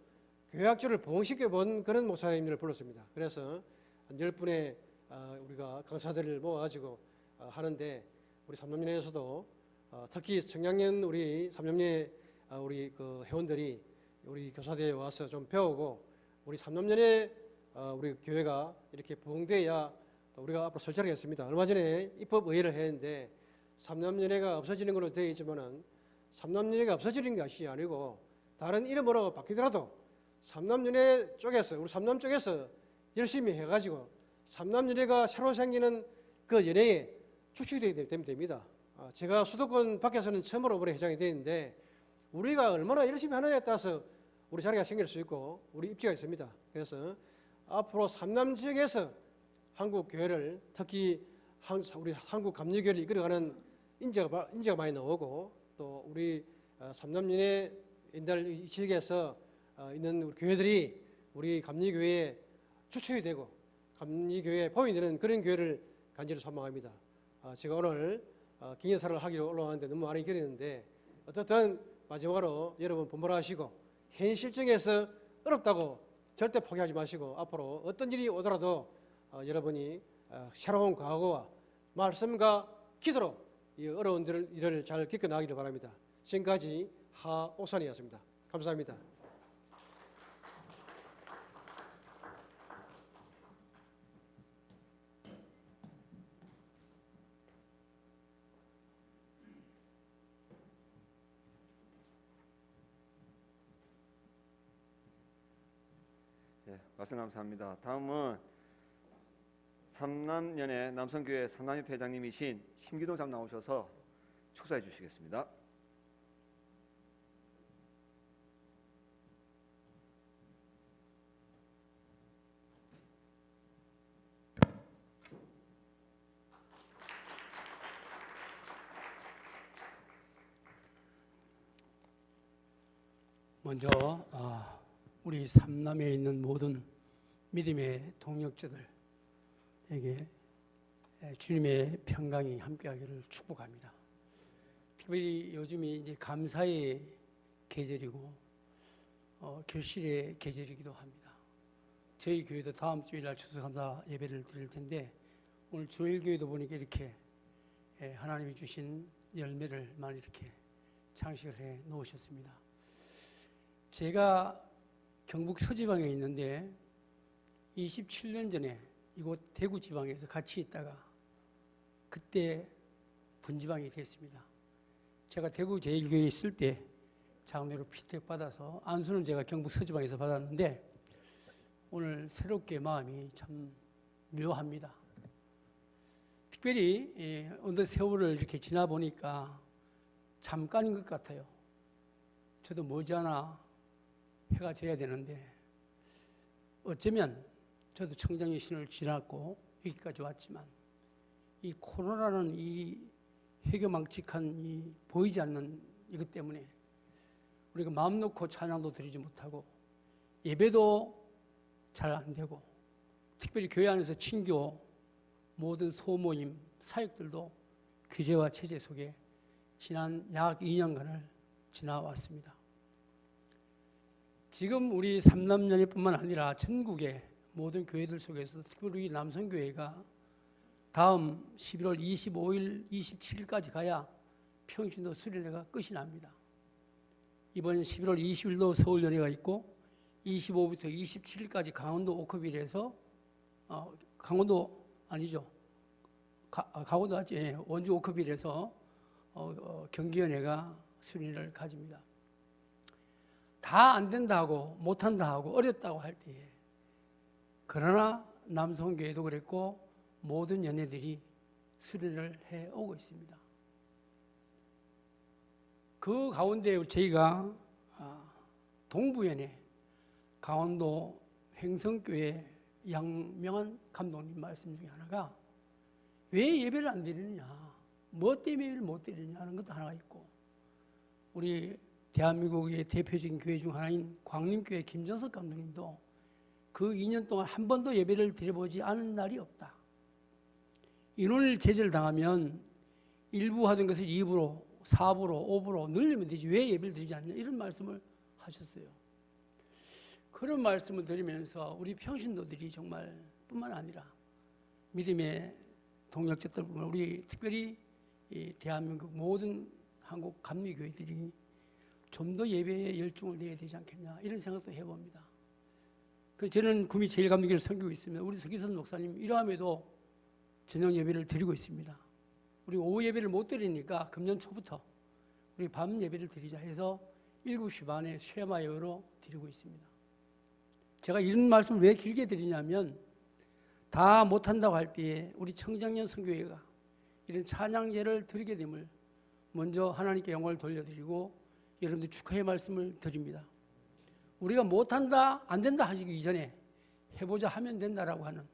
교회 학교를 부흥시켜 본 그런 목사님들을 불렀습니다. 그래서 한 10분의 우리가 강사들을 모아가지고 하는데 우리 삼남년에서도 특히 청량년 우리 삼남년의 우리 그 회원들이 우리 교사대에 와서 좀 배우고 우리 삼남년에 우리 교회가 이렇게 부흥돼야 우리가 앞으로 설 자리가 있습니다. 얼마 전에 입법의회를 했는데 삼남연회가 없어지는 걸로 되어 있지만은 삼남연회가 없어지는 것이 아니고 다른 이름으로 바뀌더라도 삼남연회 쪽에서 우리 삼남 쪽에서 열심히 해가지고 삼남연회가 새로 생기는 그 연회에 주축이 되면 됩니다. 제가 수도권 밖에서는 처음으로 올해 회장이 되는데 우리가 얼마나 열심히 하느냐에 따라서 우리 자리가 생길 수 있고 우리 입지가 있습니다. 그래서 앞으로 삼남 지역에서 한국 교회를 특히 우리 한국 감리교회를 이끌어가는 인재가 많이 나오고 또 우리 삼남연회 옛날 이 지역에서 있는 우리 교회들이 우리 감리교회에 주축이 되고 감리교회에 보이 되는 그런 교회를 간절히 소망합니다. 제가 오늘 기념사를 하기로 올라왔는데 너무 많이 기다렸는데 어떻든 마지막으로 여러분 분발하시고 현 실정에서 어렵다고 절대 포기하지 마시고 앞으로 어떤 일이 오더라도 여러분이 새로운 과거와 말씀과 기도로 이 어려운 일을 잘 겪어나가기를 바랍니다. 지금까지 하옥산이었습니다. 감사합니다. 예, 말씀 감사합니다. 다음은 삼남연의 남성교회 삼남협 회장님이신 심기동 장 나오셔서 축사해 주시겠습니다. 먼저 우리 삼남에 있는 모든 믿음의 동역자들에게 주님의 평강이 함께하기를 축복합니다. 특별히 요즘이 이제 감사의 계절이고 결실의 계절이기도 합니다. 저희 교회도 다음 주일날 추수감사 예배를 드릴 텐데 오늘 조일교회도 보니까 이렇게 하나님이 주신 열매를 많이 이렇게 장식을 해 놓으셨습니다. 제가 경북 서지방에 있는데 27년 전에 이곳 대구 지방에서 같이 있다가 그때 분지방이 됐습니다. 제가 대구 제1교회에 있을 때 장로로 피택 받아서 안수는 제가 경북 서지방에서 받았는데 오늘 새롭게 마음이 참 묘합니다. 특별히 어느 세월을 이렇게 지나 보니까 잠깐인 것 같아요. 저도 머지않아 해가 져야 되는데 어쩌면 저도 청장의 신을 지났고 여기까지 왔지만 이 코로나라는 이 해교망측한 이 보이지 않는 이것 때문에 우리가 마음 놓고 찬양도 드리지 못하고 예배도 잘 안 되고 특별히 교회 안에서 친교 모든 소모임 사역들도 규제와 체제 속에 지난 약 2년간을 지나왔습니다. 지금 우리 삼남연회뿐만 아니라 전국의 모든 교회들 속에서 특별히 우리 남성교회가 다음 11월 25일, 27일까지 가야 평신도 수련회가 끝이 납니다. 이번 11월 20일도 서울연회가 있고 25일부터 27일까지 강원도 오크빌에서 강원도 아니죠. 강원도 맞지? 예, 원주 오크빌에서 경기연회가 수련회를 가집니다. 다 안 된다고 못한다 하고 어렵다고 할 때에 그러나 남성교회도 그랬고 모든 연회들이 수련을 해오고 있습니다. 그 가운데 저희가 동부연회 강원도 횡성교회 양명한 감독님 말씀 중에 하나가 왜 예배를 안 드리느냐, 뭐 때문에 예배를 못 드리느냐 하는 것도 하나가 있고 우리 대한민국의 대표적인 교회 중 하나인 광림교회 김정석 감독님도 그 2년 동안 한 번도 예배를 드려보지 않은 날이 없다. 인원을 제재를 당하면 1부 하던 것을 2부로, 4부로, 5부로 늘리면 되지 왜 예배를 드리지 않냐 이런 말씀을 하셨어요. 그런 말씀을 드리면서 우리 평신도들이 정말 뿐만 아니라 믿음의 동역자들뿐만 우리 특별히 이 대한민국 모든 한국 감리교회들이 좀 더 예배에 열중을 내야 되지 않겠냐 이런 생각도 해봅니다. 저는 구미 제1감리교회를 섬기고 있습니다. 우리 서기선 목사님 이러함에도 저녁 예배를 드리고 있습니다. 우리 오후 예배를 못 드리니까 금년 초부터 우리 밤 예배를 드리자 해서 7시 반에 쉐마 예배로 드리고 있습니다. 제가 이런 말씀을 왜 길게 드리냐면 다 못한다고 할 때에 우리 청장년 선교회가 이런 찬양제를 드리게 됨을 먼저 하나님께 영광을 돌려드리고 여러분들 축하의 말씀을 드립니다. 우리가 못한다, 안 된다 하시기 이전에 해보자 하면 된다라고 하는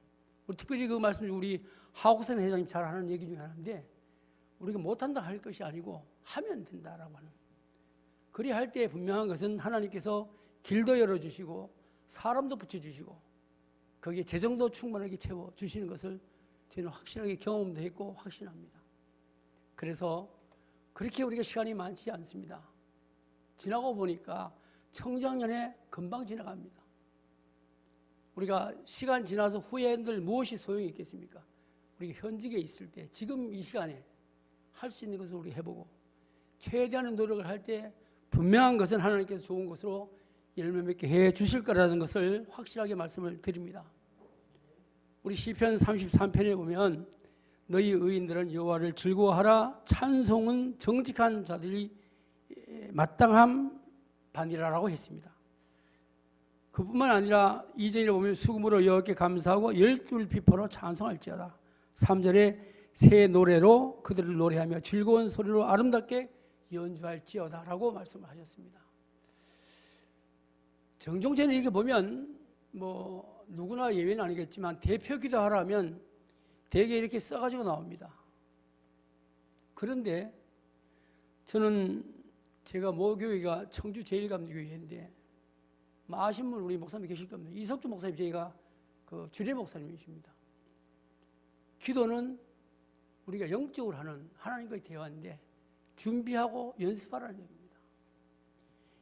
우리 특별히 그 말씀 중 우리 하옥선 회장님 잘 하는 얘기 중에 하나인데 우리가 못한다 할 것이 아니고 하면 된다라고 하는 그리 할 때 분명한 것은 하나님께서 길도 열어주시고 사람도 붙여주시고 거기에 재정도 충분하게 채워주시는 것을 저는 확실하게 경험도 했고 확신합니다. 그래서 그렇게 우리가 시간이 많지 않습니다. 지나고 보니까 청장년에 금방 지나갑니다. 우리가 시간 지나서 후회한들 무엇이 소용이 있겠습니까? 우리가 현직에 있을 때 지금 이 시간에 할 수 있는 것을 우리 해보고 최대한의 노력을 할 때 분명한 것은 하나님께서 좋은 것으로 열매 맺게 해 주실 거라는 것을 확실하게 말씀을 드립니다. 우리 시편 33편에 보면 너희 의인들은 여호와를 즐거워하라 찬송은 정직한 자들이 마땅함 반이라라고 했습니다. 그뿐만 아니라 2절에 보면 수금으로 여호와께 감사하고 12줄 비포로 찬송할지어다. 3절에 새 노래로 그들을 노래하며 즐거운 소리로 아름답게 연주할지어다라고 말씀을 하셨습니다. 정종제는 이렇게 보면 뭐 누구나 예외는 아니겠지만 대표 기도하라 하면 대개 이렇게 써가지고 나옵니다. 그런데 저는 제가 모교회가 청주 제1감리교회인데 아신 분 우리 목사님 계실 겁니다. 이석주 목사님 저희가 그 주례 목사님이십니다. 기도는 우리가 영적으로 하는 하나님과의 대화인데 준비하고 연습하라는 얘기입니다.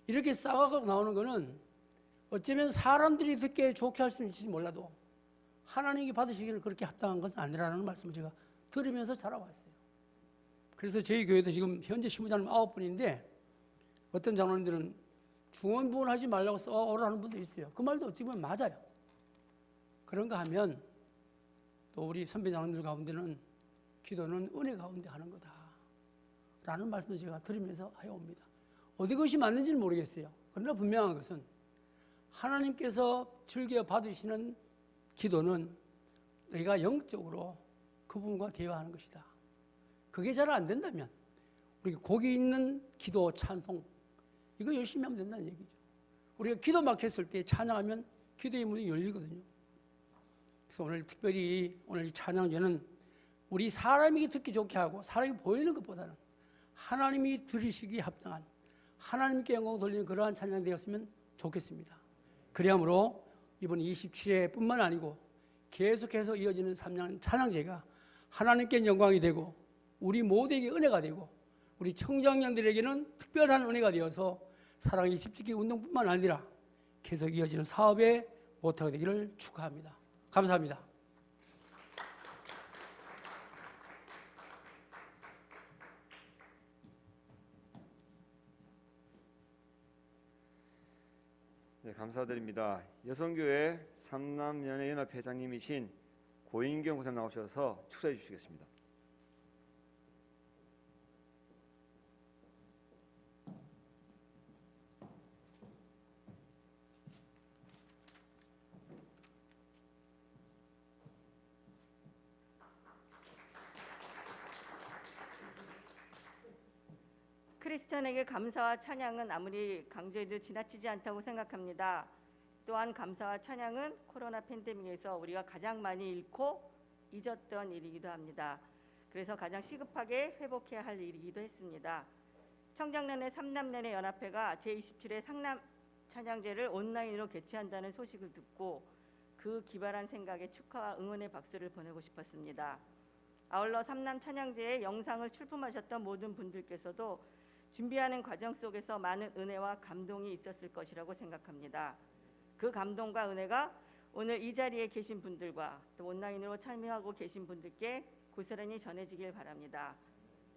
이렇게 싸가고 나오는 거는 어쩌면 사람들이 듣게 좋게 할 수는 있을지 몰라도 하나님이 받으시기는 그렇게 합당한 것은 아니라는 말씀을 제가 들으면서 자라왔어요. 그래서 저희 교회도 지금 현재 신부장님 9분인데 어떤 장로님들은 중언부언하지 말라고 써오라는 분도 있어요. 그 말도 어떻게 보면 맞아요. 그런가 하면 또 우리 선배 장로님들 가운데는 기도는 은혜 가운데 하는 거다 라는 말씀을 제가 들으면서 해옵니다. 어디 것이 맞는지는 모르겠어요. 그러나 분명한 것은 하나님께서 즐겨 받으시는 기도는 너희가 영적으로 그분과 대화하는 것이다. 그게 잘 안 된다면 우리 곡이 있는 기도, 찬송 이거 열심히 하면 된다는 얘기죠. 우리가 기도 막혔을 때 찬양하면 기도의 문이 열리거든요. 그래서 오늘 특별히 오늘 이 찬양제는 우리 사람이 듣기 좋게 하고 사람이 보이는 것보다는 하나님이 들으시기 합당한 하나님께 영광 돌리는 그러한 찬양 되었으면 좋겠습니다. 그리하므로 이번 27회 뿐만 아니고 계속해서 이어지는 3년 찬양제가 하나님께 영광이 되고 우리 모두에게 은혜가 되고 우리 청장년들에게는 특별한 은혜가 되어서 사랑 20주기 운동뿐만 아니라 계속 이어지는 사업에 모태가 되기를 축하합니다. 감사합니다. 네, 감사드립니다. 여성교회 삼남연예연합 회장님이신 고인경 목사님 나오셔서 축사해 주시겠습니다. 크리스천에게 감사와 찬양은 아무리 강조해도 지나치지 않다고 생각합니다. 또한 감사와 찬양은 코로나 팬데믹에서 우리가 가장 많이 잃고 잊었던 일이기도 합니다. 그래서 가장 시급하게 회복해야 할 일이기도 했습니다. 청장년의 삼남연의 연합회가 제27회 상남 찬양제를 온라인으로 개최한다는 소식을 듣고 그 기발한 생각에 축하와 응원의 박수를 보내고 싶었습니다. 아울러 삼남 찬양제의 영상을 출품하셨던 모든 분들께서도 준비하는 과정 속에서 많은 은혜와 감동이 있었을 것이라고 생각합니다. 그 감동과 은혜가 오늘 이 자리에 계신 분들과 또 온라인으로 참여하고 계신 분들께 고스란히 전해지길 바랍니다.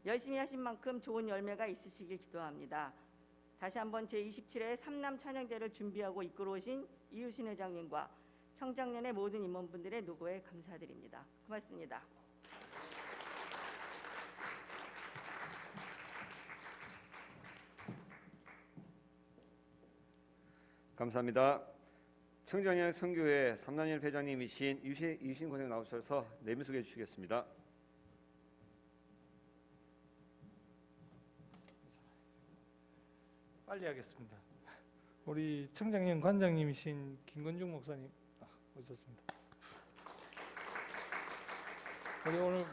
열심히 하신 만큼 좋은 열매가 있으시길 기도합니다. 다시 한번 제27회 삼남 찬양제를 준비하고 이끌어오신 이유신 회장님과 청장년의 모든 임원분들의 노고에 감사드립니다. 고맙습니다. 감사합니다. 청정양 선교회 삼남연 회장님이신 이유신 권생 나오셔서 내민 소개해 주시겠습니다. 빨리 하겠습니다. 우리 청장년 관장님이신 김건중 목사님 오셨습니다. 우리 오늘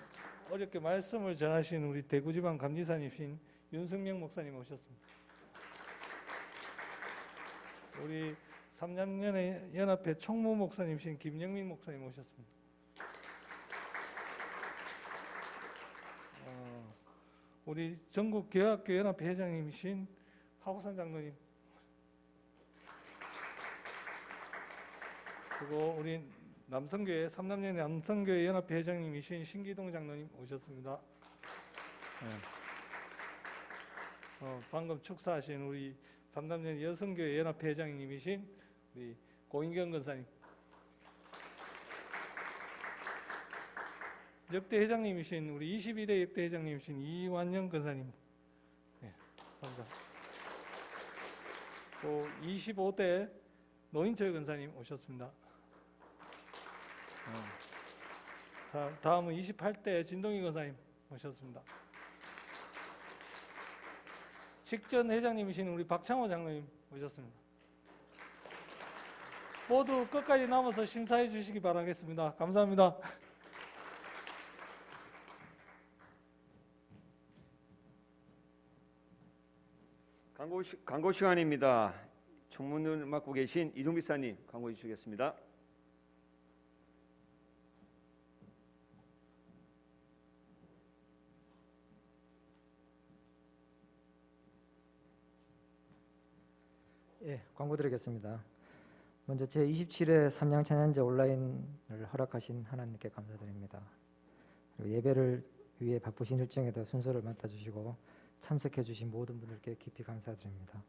어렵게 말씀을 전하신 우리 대구지방 감리사님이신 윤승명 목사님 오셨습니다. 우리 삼남연의 연합회 총무 목사님이신 김영민 목사님 오셨습니다. 우리 전국 교학교 연합회 회장님이신 하우산 장로님, 그리고 우리 남성교회 삼남연의 남성교회 연합회 회장님이신 신기동 장로님 오셨습니다. 방금 축사하신 우리 삼남연 여성교회 연합회 회장님이신 우리 고인경 권사님, 역대 회장님이신 우리 22대 역대 회장님이신 이완영 권사님, 감사합니다. 또 25대 노인철 권사님 오셨습니다. 다음은 28대 진동희 권사님 오셨습니다. 식전 회장님이신 우리 박창호 장로님 오셨습니다. 모두 끝까지 남아서 심사해 주시기 바라겠습니다. 감사합니다. 광고 시간입니다. 총무를 맡고 계신 이동 비사님 광고해 주시겠습니다. 예, 광고 드리겠습니다. 먼저 제27회 삼양 찬양제 온라인을 허락하신 하나님께 감사드립니다. 그리고 예배를 위해 바쁘신 일정에도 순서를 맡아주시고 참석해주신 모든 분들께 깊이 감사드립니다.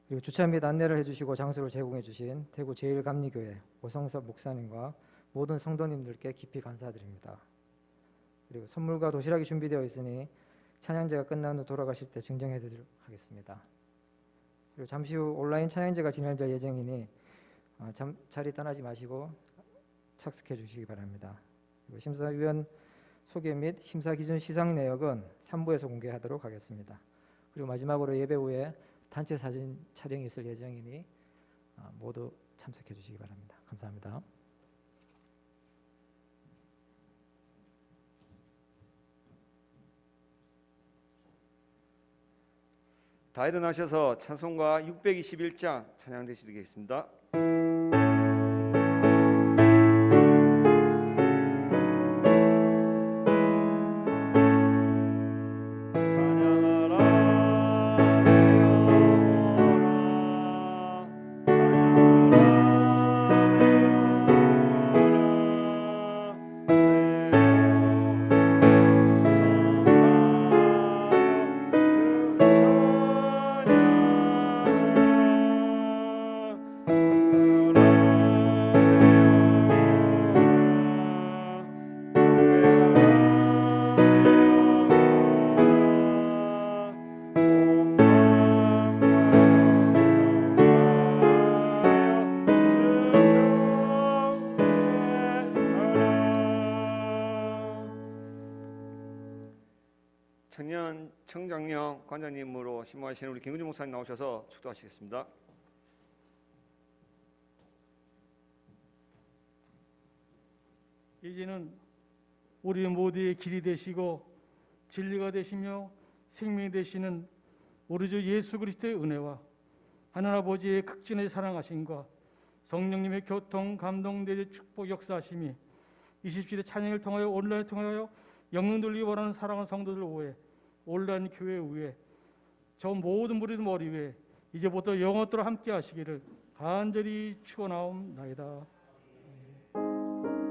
그리고 주차 및 안내를 해주시고 장소를 제공해주신 대구 제1감리교회 오성섭 목사님과 모든 성도님들께 깊이 감사드립니다. 그리고 선물과 도시락이 준비되어 있으니 찬양제가 끝난 후 돌아가실 때 증정해드리도록 하겠습니다. 그리고 잠시 후 온라인 찬양제가 진행될 예정이니 자리 떠나지 마시고 착석해 주시기 바랍니다. 그리고 심사위원 소개 및 심사 기준 시상 내역은 3부에서 공개하도록 하겠습니다. 그리고 마지막으로 예배 후에 단체 사진 촬영이 있을 예정이니 모두 참석해 주시기 바랍니다. 감사합니다. 다 일어나셔서 찬송가 621장 찬양되시겠습니다. 청년 청장령 관장님으로 심무하시는 우리 김근주 목사님 나오셔서 축도하시겠습니다. 이제는 우리 모두의 길이 되시고 진리가 되시며 생명이 되시는 우리 주 예수 그리스도의 은혜와 하나님 아버지의 극진의 사랑하심과 성령님의 교통 감동되의 축복 역사하심이 27일 찬양을 통하여 온라인을 통하여 영능들이 원하는 사랑하는 성도들 위해 온라인 교회 위에 저 모든 무리들 머리 위에 이제부터 영원토록 함께 하시기를 간절히 축원하옵나이다.